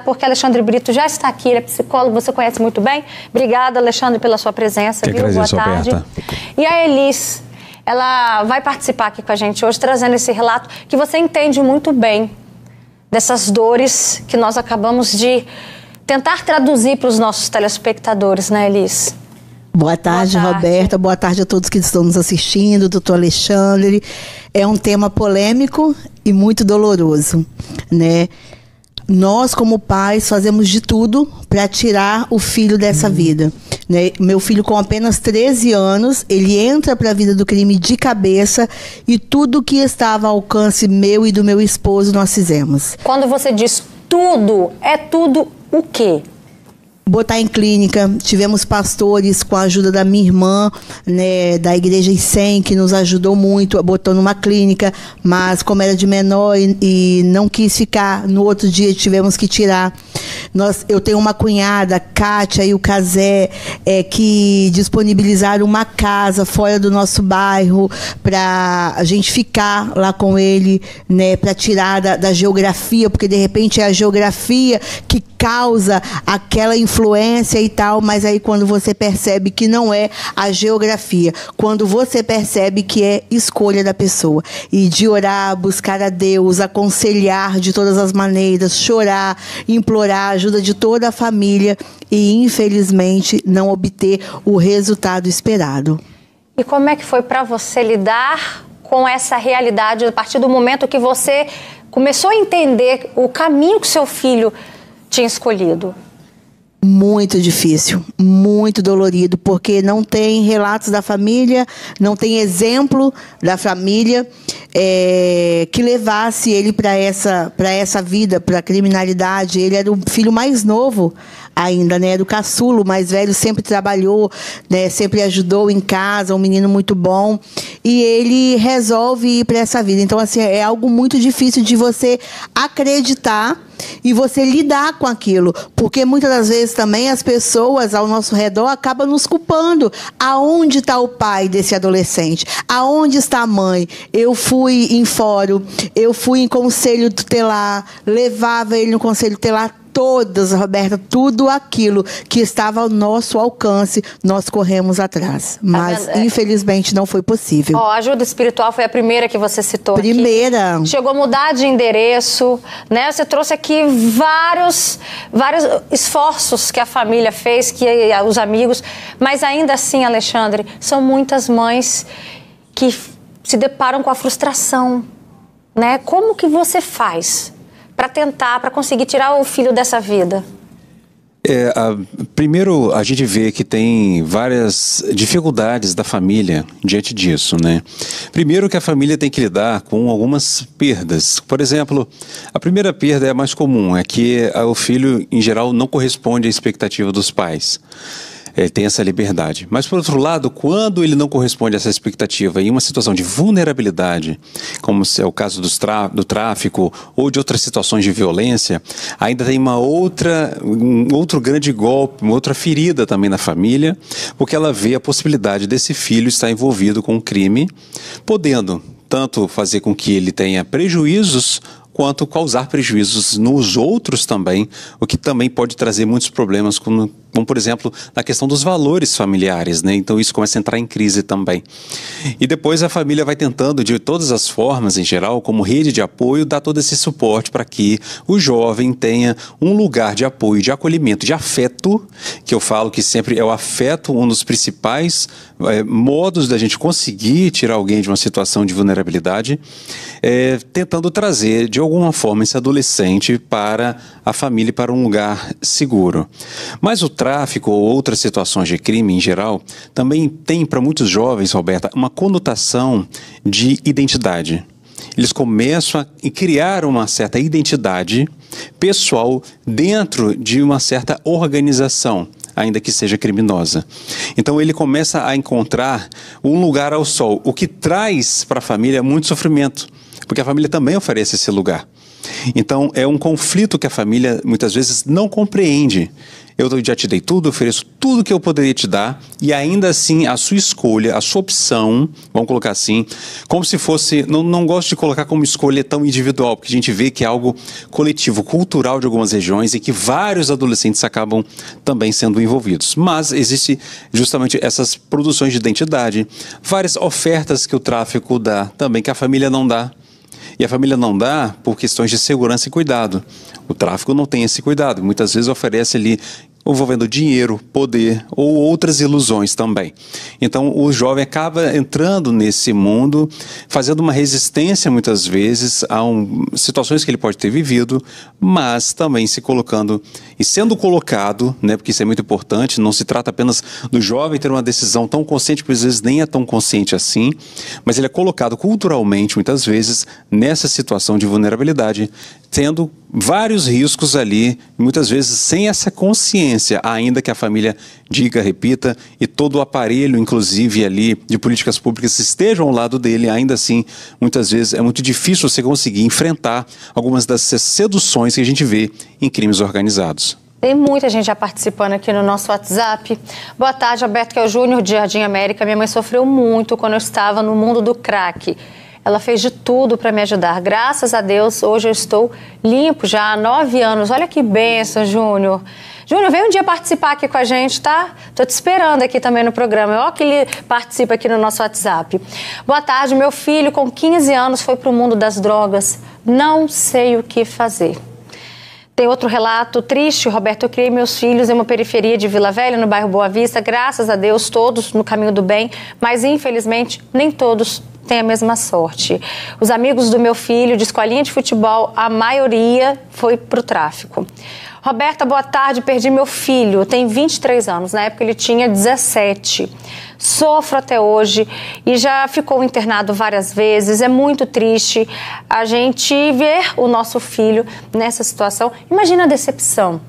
porque Alexandre Brito já está aqui, ele é psicólogo, você conhece muito bem. Obrigada, Alexandre, pela sua presença. Que agradeço, boa tarde. Roberta. E a Elis, ela vai participar aqui com a gente hoje, trazendo esse relato que você entende muito bem dessas dores que nós acabamos de tentar traduzir para os nossos telespectadores, né, Elis? Boa tarde, Roberta. Boa tarde a todos que estão nos assistindo, doutor Alexandre. É um tema polêmico e muito doloroso, né? Nós, como pais, fazemos de tudo para tirar o filho dessa vida, né? Meu filho, com apenas 13 anos, ele entra para a vida do crime de cabeça e tudo que estava ao alcance meu e do meu esposo nós fizemos. Quando você diz tudo, é tudo o quê? Botar em clínica, tivemos pastores com a ajuda da minha irmã, né, da igreja ICEM, que nos ajudou muito, botou numa clínica, mas como era de menor e não quis ficar, no outro dia tivemos que tirar. Eu tenho uma cunhada, Kátia e o Casé, que disponibilizaram uma casa fora do nosso bairro para a gente ficar lá com ele, né, para tirar da geografia, porque de repente é a geografia que causa aquela influência e tal, mas aí quando você percebe que não é a geografia, quando você percebe que é escolha da pessoa, e de orar, buscar a Deus, aconselhar de todas as maneiras, chorar, implorar a ajuda de toda a família e infelizmente não obter o resultado esperado. E como é que foi para você lidar com essa realidade a partir do momento que você começou a entender o caminho que seu filho tinha escolhido? Muito difícil, muito dolorido, porque não tem relatos da família, não tem exemplo da família que levasse ele para essa vida, para a criminalidade. Ele era o filho mais novo ainda, né? Era o caçulo, o mais velho, sempre trabalhou, né? Sempre ajudou em casa, um menino muito bom. E ele resolve ir para essa vida. Então, assim, é algo muito difícil de você acreditar e você lidar com aquilo, porque muitas das vezes também as pessoas ao nosso redor acabam nos culpando. Aonde está o pai desse adolescente? Aonde está a mãe? Eu fui em fórum, eu fui em conselho tutelar, levava ele no conselho tutelar, todas, Roberta, tudo aquilo que estava ao nosso alcance, nós corremos atrás. Mas, infelizmente, não foi possível. A ajuda espiritual foi a primeira que você citou aqui. Primeira. Chegou a mudar de endereço, né? Você trouxe aqui vários esforços que a família fez, que os amigos, mas ainda assim, Alexandre, são muitas mães que se deparam com a frustração, né? Como que você faz para conseguir tirar o filho dessa vida? Primeiro, a gente vê que tem várias dificuldades da família diante disso, né? Primeiro que a família tem que lidar com algumas perdas. Por exemplo, a primeira perda é a mais comum, é que o filho, em geral, não corresponde à expectativa dos pais. Ele tem essa liberdade. Mas, por outro lado, quando ele não corresponde a essa expectativa em uma situação de vulnerabilidade, como é o caso do tráfico ou de outras situações de violência, ainda tem um outro grande golpe, uma outra ferida também na família, porque ela vê a possibilidade desse filho estar envolvido com um crime, podendo tanto fazer com que ele tenha prejuízos, quanto causar prejuízos nos outros também, o que também pode trazer muitos problemas, como por exemplo, na questão dos valores familiares, né? Então isso começa a entrar em crise também. E depois a família vai tentando, de todas as formas, em geral, como rede de apoio, dar todo esse suporte para que o jovem tenha um lugar de apoio, de acolhimento, de afeto, que eu falo que sempre é o afeto um dos principais modos da gente conseguir tirar alguém de uma situação de vulnerabilidade, tentando trazer, de alguma forma, esse adolescente para a família, para um lugar seguro. Mas o tráfico ou outras situações de crime em geral também tem para muitos jovens, Roberta, uma conotação de identidade. Eles começam a criar uma certa identidade pessoal dentro de uma certa organização, ainda que seja criminosa. Então ele começa a encontrar um lugar ao sol, o que traz para a família muito sofrimento, porque a família também oferece esse lugar. Então, é um conflito que a família muitas vezes não compreende. Eu já te dei tudo, ofereço tudo que eu poderia te dar e ainda assim a sua escolha, a sua opção, vamos colocar assim, como se fosse, não gosto de colocar como escolha tão individual, porque a gente vê que é algo coletivo, cultural de algumas regiões e que vários adolescentes acabam também sendo envolvidos. Mas existe justamente essas produções de identidade, várias ofertas que o tráfico dá também, que a família não dá. E a família não dá por questões de segurança e cuidado. O tráfico não tem esse cuidado. Muitas vezes oferece ali envolvendo dinheiro, poder ou outras ilusões também. Então o jovem acaba entrando nesse mundo, fazendo uma resistência muitas vezes a situações que ele pode ter vivido, mas também se colocando e sendo colocado, né, porque isso é muito importante, não se trata apenas do jovem ter uma decisão tão consciente, porque às vezes nem é tão consciente assim, mas ele é colocado culturalmente muitas vezes nessa situação de vulnerabilidade, tendo vários riscos ali, muitas vezes sem essa consciência, ainda que a família diga, repita, e todo o aparelho, inclusive ali, de políticas públicas estejam ao lado dele, ainda assim, muitas vezes é muito difícil você conseguir enfrentar algumas dessas seduções que a gente vê em crimes organizados. Tem muita gente já participando aqui no nosso WhatsApp. Boa tarde, Alberto, que é o Júnior de Jardim América. Minha mãe sofreu muito quando eu estava no mundo do crack. Ela fez de tudo para me ajudar. Graças a Deus, hoje eu estou limpo já há 9 anos. Olha que bênção, Júnior. Júnior, vem um dia participar aqui com a gente, tá? Tô te esperando aqui também no programa. Ó que ele participa aqui no nosso WhatsApp. Boa tarde, meu filho com 15 anos foi para o mundo das drogas. Não sei o que fazer. Tem outro relato triste, Roberto. Eu criei meus filhos em uma periferia de Vila Velha, no bairro Boa Vista. Graças a Deus, todos no caminho do bem, mas infelizmente nem todos têm a mesma sorte. Os amigos do meu filho de escolinha de futebol, a maioria foi para o tráfico. Roberta, boa tarde. Perdi meu filho, tem 23 anos. Na época ele tinha 17. Sofro até hoje e já ficou internado várias vezes. É muito triste a gente ver o nosso filho nessa situação. Imagina a decepção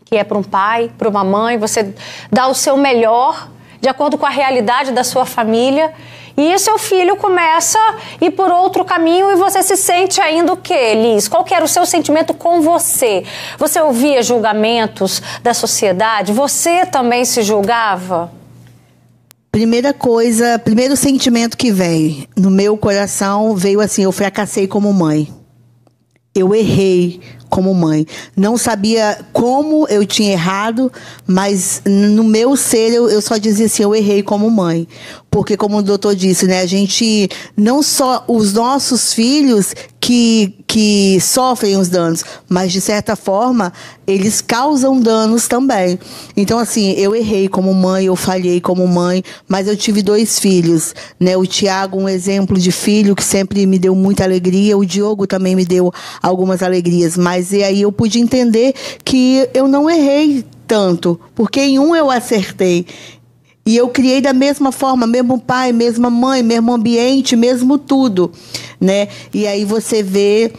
que é para um pai, para uma mãe. Você dá o seu melhor de acordo com a realidade da sua família e o seu filho começa a ir por outro caminho e você se sente ainda o quê, Liz? Qual que era o seu sentimento com você? Você ouvia julgamentos da sociedade? Você também se julgava? Primeira coisa, primeiro sentimento que veio no meu coração veio assim: eu fracassei como mãe. Eu errei como mãe. Não sabia como eu tinha errado, mas no meu ser eu só dizia assim: eu errei como mãe. Porque, como o doutor disse, né, a gente, não só os nossos filhos que sofrem os danos, mas, de certa forma, eles causam danos também. Então, assim, eu errei como mãe, eu falhei como mãe, mas eu tive 2 filhos, né? O Tiago, um exemplo de filho que sempre me deu muita alegria, o Diogo também me deu algumas alegrias, mas e aí eu pude entender que eu não errei tanto, porque em um eu acertei. E eu criei da mesma forma, mesmo pai, mesma mãe, mesmo ambiente, mesmo tudo, né? E aí você vê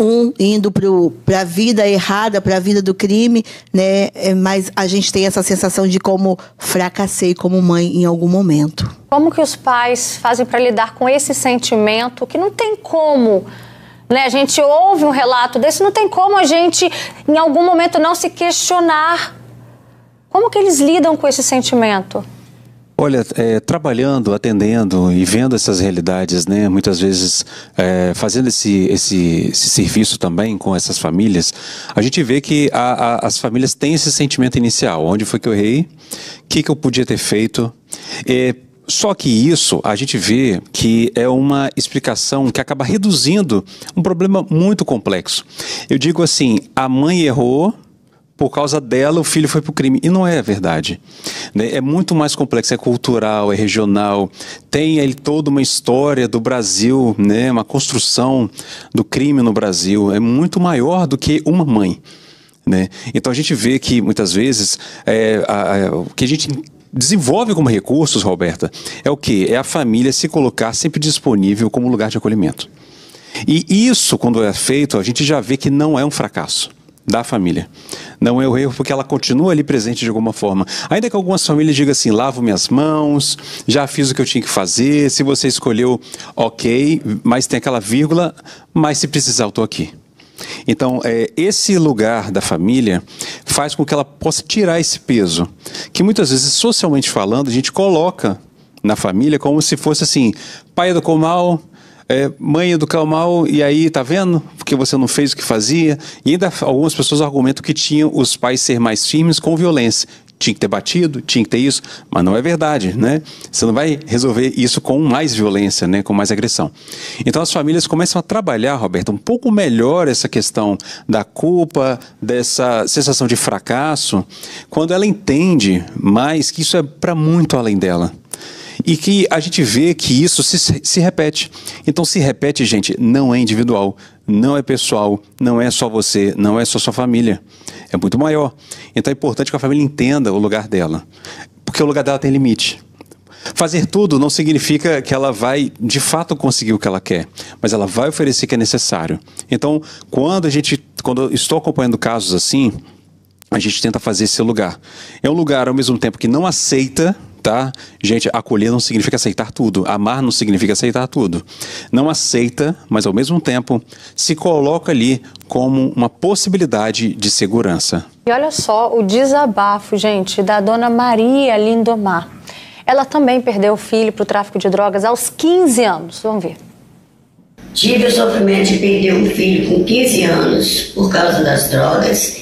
um indo para a vida errada, para a vida do crime, né? Mas a gente tem essa sensação de como fracassei como mãe em algum momento. Como que os pais fazem para lidar com esse sentimento que não tem como, né? A gente ouve um relato desse, não tem como a gente, em algum momento, não se questionar. Como que eles lidam com esse sentimento? Olha, trabalhando, atendendo e vendo essas realidades, né, muitas vezes fazendo esse serviço também com essas famílias, a gente vê que as famílias têm esse sentimento inicial: onde foi que eu errei, o que eu podia ter feito. Só que isso a gente vê que é uma explicação que acaba reduzindo um problema muito complexo. Eu digo assim: a mãe errou, por causa dela o filho foi para o crime. E não é verdade. É muito mais complexo, é cultural, é regional. Tem aí toda uma história do Brasil, né? Uma construção do crime no Brasil. É muito maior do que uma mãe, né? Então a gente vê que muitas vezes o que a gente desenvolve como recursos, Roberta, é o quê? É a família se colocar sempre disponível como lugar de acolhimento. E isso, quando é feito, a gente já vê que não é um fracasso da família. Não é o erro, porque ela continua ali presente de alguma forma. Ainda que algumas famílias digam assim: lavo minhas mãos, já fiz o que eu tinha que fazer, se você escolheu, ok, mas tem aquela vírgula, mas se precisar eu estou aqui. Então, esse lugar da família faz com que ela possa tirar esse peso, que muitas vezes, socialmente falando, a gente coloca na família como se fosse assim, pai educou mal, mãe educou mal, e aí, tá vendo? Porque você não fez o que fazia. E ainda algumas pessoas argumentam que tinham os pais ser mais firmes com violência. Tinha que ter batido, tinha que ter isso, mas não é verdade, né? Você não vai resolver isso com mais violência, né? Com mais agressão. Então as famílias começam a trabalhar, Roberta, um pouco melhor essa questão da culpa, dessa sensação de fracasso, quando ela entende mais que isso é para muito além dela. E que a gente vê que isso se repete. Então, se repete, gente, não é individual, não é pessoal, não é só você, não é só sua família. É muito maior. Então, é importante que a família entenda o lugar dela. Porque o lugar dela tem limite. Fazer tudo não significa que ela vai, de fato, conseguir o que ela quer. Mas ela vai oferecer o que é necessário. Então, quando eu estou acompanhando casos assim, a gente tenta fazer esse lugar. É um lugar, ao mesmo tempo, que não aceita, tá? Gente, acolher não significa aceitar tudo. Amar não significa aceitar tudo. Não aceita, mas ao mesmo tempo se coloca ali como uma possibilidade de segurança. E olha só o desabafo, gente, da dona Maria Lindomar. Ela também perdeu o filho para o tráfico de drogas aos 15 anos. Vamos ver. Tive o sofrimento de perder um filho com 15 anos por causa das drogas.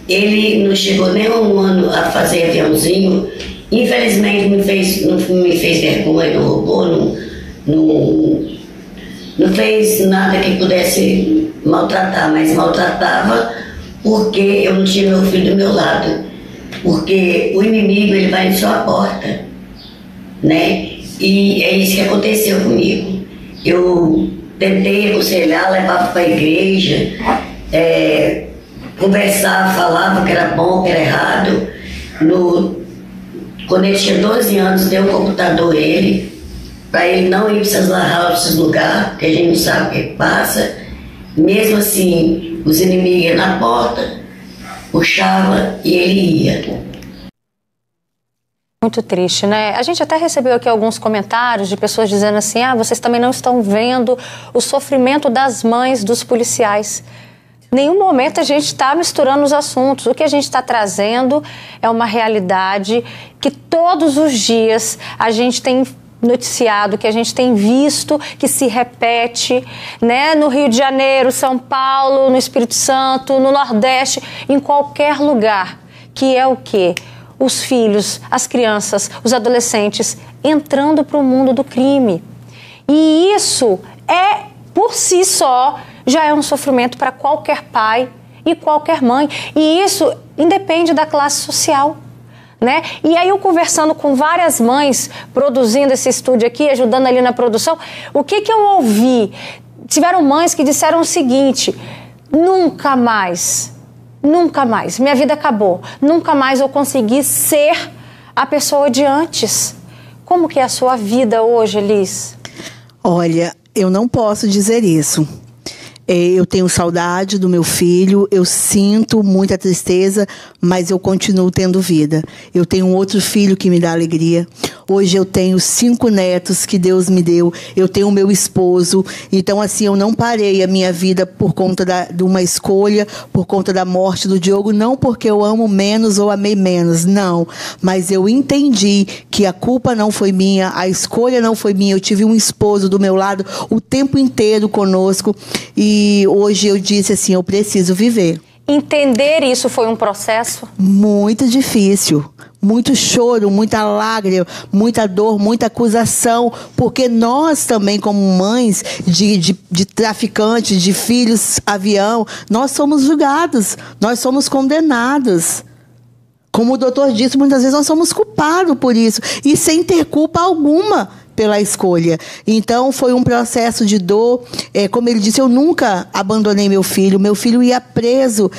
Ele não chegou nem a um ano a fazer aviãozinho. Infelizmente não me fez vergonha, não roubou, não fez nada que pudesse maltratar, mas maltratava porque eu não tinha meu filho do meu lado. Porque o inimigo, ele vai em sua porta, né? E é isso que aconteceu comigo. Eu tentei aconselhar, levava para a igreja, conversava, falava que era bom, que era errado. Quando ele tinha 12 anos, deu um computador a ele, para ele não ir para essas lan houses, esses lugares, que a gente não sabe o que passa. Mesmo assim, os inimigos iam na porta, puxava e ele ia. Muito triste, né? A gente até recebeu aqui alguns comentários de pessoas dizendo assim, vocês também não estão vendo o sofrimento das mães dos policiais. Em nenhum momento a gente está misturando os assuntos. O que a gente está trazendo é uma realidade que todos os dias a gente tem noticiado, que a gente tem visto, que se repete, né? No Rio de Janeiro, São Paulo, no Espírito Santo, no Nordeste, em qualquer lugar, que é o quê? Os filhos, as crianças, os adolescentes entrando para o mundo do crime. E isso por si só, já é um sofrimento para qualquer pai e qualquer mãe. E isso independe da classe social, né? E aí eu conversando com várias mães, produzindo esse estúdio aqui, ajudando ali na produção, o que eu ouvi? Tiveram mães que disseram o seguinte: nunca mais, minha vida acabou, nunca mais eu consegui ser a pessoa de antes. Como que é a sua vida hoje, Elis? Olha, eu não posso dizer isso. Eu tenho saudade do meu filho, eu sinto muita tristeza, mas eu continuo tendo vida. Eu tenho um outro filho que me dá alegria. Hoje eu tenho 5 netos que Deus me deu. Eu tenho o meu esposo. Então, assim, eu não parei a minha vida por conta de uma escolha, por conta da morte do Diogo. Não porque eu amo menos ou amei menos, não. Mas eu entendi que a culpa não foi minha, a escolha não foi minha. Eu tive um esposo do meu lado o tempo inteiro conosco. E hoje eu disse assim, eu preciso viver. Entender isso foi um processo? Muito difícil. Muito choro, muita lágrima, muita dor, muita acusação, porque nós também, como mães de traficantes, de filhos avião, nós somos julgados, nós somos condenados. Como o doutor disse, muitas vezes nós somos culpados por isso, e sem ter culpa alguma pela escolha. Então, foi um processo de dor. Como ele disse, eu nunca abandonei meu filho. Meu filho ia preso,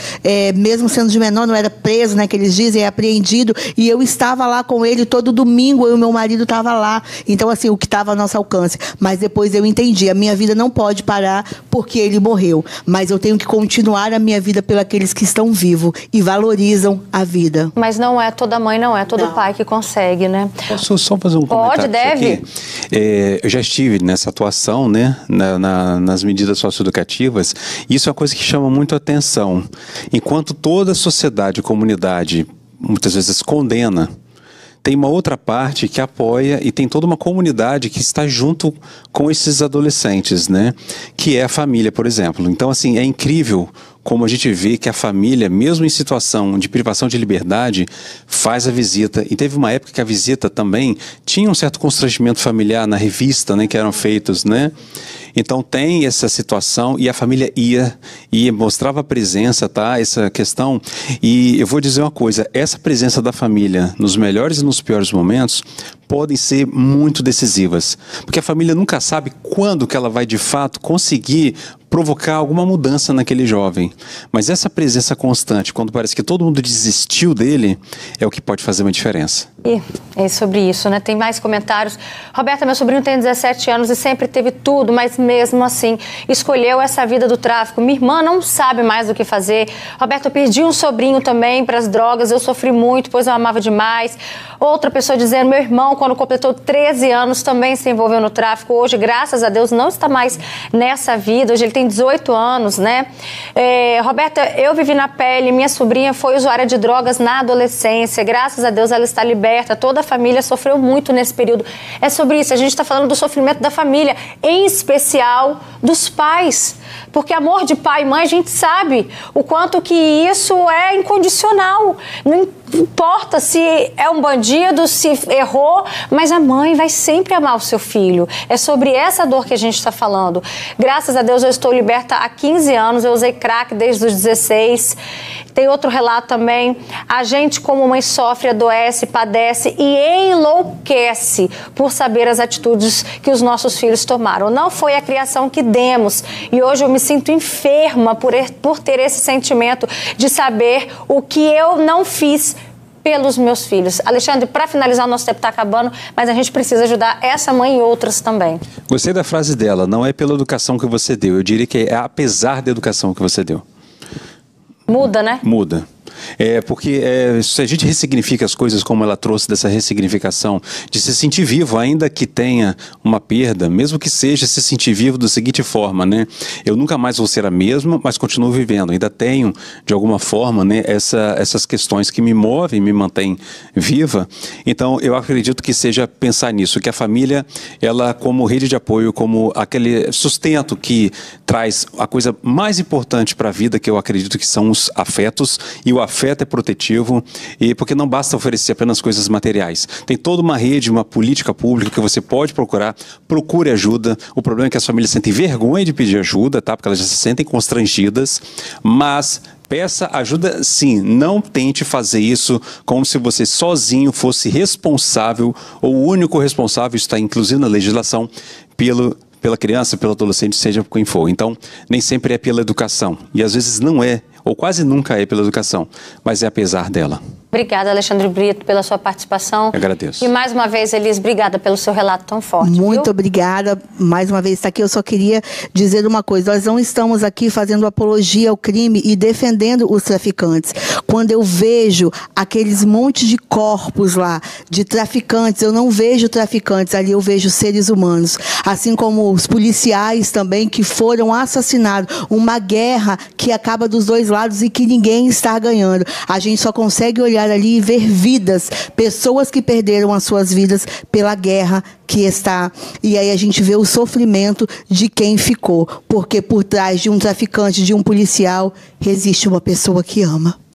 mesmo sendo de menor, não era preso, né, que eles dizem, é apreendido. E eu estava lá com ele todo domingo, eu e meu marido estava lá. Então, assim, o que estava ao nosso alcance. Mas depois eu entendi, a minha vida não pode parar porque ele morreu. Mas eu tenho que continuar a minha vida pelos aqueles que estão vivos e valorizam a vida. Mas não é toda mãe, não é todo pai que consegue, né? Posso só fazer um comentário? Pode, deve. Eu já estive nessa atuação, né, nas medidas socioeducativas, e isso é uma coisa que chama muito a atenção. Enquanto toda a sociedade e comunidade muitas vezes condena, tem uma outra parte que apoia e tem toda uma comunidade que está junto com esses adolescentes, né? Que é a família, por exemplo. Então, assim, é incrível como a gente vê que a família, mesmo em situação de privação de liberdade, faz a visita. E teve uma época que a visita também tinha um certo constrangimento familiar na revista, né? Que eram feitos, né? Então tem essa situação e a família ia mostrava a presença, tá? Essa questão. E eu vou dizer uma coisa, essa presença da família nos melhores e nos piores momentos podem ser muito decisivas, porque a família nunca sabe quando que ela vai de fato conseguir provocar alguma mudança naquele jovem. Mas essa presença constante, quando parece que todo mundo desistiu dele, é o que pode fazer uma diferença. E é sobre isso, né? Tem mais comentários. Roberta, meu sobrinho tem 17 anos e sempre teve tudo, mas mesmo assim escolheu essa vida do tráfico. Minha irmã não sabe mais o que fazer. Roberta, eu perdi um sobrinho também para as drogas, eu sofri muito, pois eu amava demais. Outra pessoa dizendo, meu irmão, quando completou 13 anos, também se envolveu no tráfico. Hoje, graças a Deus, não está mais nessa vida. Hoje ele tem 18 anos, né? Roberta, eu vivi na pele, minha sobrinha foi usuária de drogas na adolescência. Graças a Deus ela está liberta. Toda a família sofreu muito nesse período. É sobre isso, a gente está falando do sofrimento da família, em especial dos pais. Porque amor de pai e mãe, a gente sabe o quanto que isso é incondicional. Não importa se é um bandido, se errou, mas a mãe vai sempre amar o seu filho. É sobre essa dor que a gente está falando. Graças a Deus eu estou liberta há 15 anos, eu usei crack desde os 16. Tem outro relato também. A gente, como mãe, sofre, adoece, padece e enlouquece por saber as atitudes que os nossos filhos tomaram. Não foi a criação que demos. E hoje eu me sinto enferma por ter esse sentimento de saber o que eu não fiz pelos meus filhos. Alexandre, para finalizar, o nosso tempo está acabando, mas a gente precisa ajudar essa mãe e outras também. Gostei da frase dela, não é pela educação que você deu, eu diria que é apesar da educação que você deu. Muda, né? Muda. Porque se a gente ressignifica as coisas como ela trouxe dessa ressignificação, de se sentir vivo, ainda que tenha uma perda, mesmo que seja se sentir vivo da seguinte forma, né? Eu nunca mais vou ser a mesma, mas continuo vivendo. Ainda tenho, de alguma forma, né, essas questões que me movem, me mantêm viva. Então, eu acredito que seja pensar nisso, que a família, ela como rede de apoio, como aquele sustento que traz a coisa mais importante para a vida, que eu acredito que são os afetos, e o afeto é protetivo, e porque não basta oferecer apenas coisas materiais. Tem toda uma rede, uma política pública que você pode procurar, procure ajuda. O problema é que as famílias sentem vergonha de pedir ajuda, tá? Porque elas já se sentem constrangidas, mas peça ajuda sim, não tente fazer isso como se você sozinho fosse responsável, ou o único responsável, isso está inclusive na legislação, pela criança, pelo adolescente, seja quem for. Então, nem sempre é pela educação, e às vezes não é, ou quase nunca é pela educação, mas é apesar dela. Obrigada, Alexandre Brito, pela sua participação. Eu agradeço. E mais uma vez, Elis, obrigada pelo seu relato tão forte. Muito obrigada. Mais uma vez estar aqui. Eu só queria dizer uma coisa. Nós não estamos aqui fazendo apologia ao crime e defendendo os traficantes. Quando eu vejo aqueles montes de corpos lá, de traficantes, eu não vejo traficantes ali, eu vejo seres humanos. Assim como os policiais também que foram assassinados. Uma guerra que acaba dos dois lados e que ninguém está ganhando. A gente só consegue olhar ali e ver vidas, pessoas que perderam as suas vidas pela guerra que está. E aí a gente vê o sofrimento de quem ficou, porque por trás de um traficante, de um policial, existe uma pessoa que ama.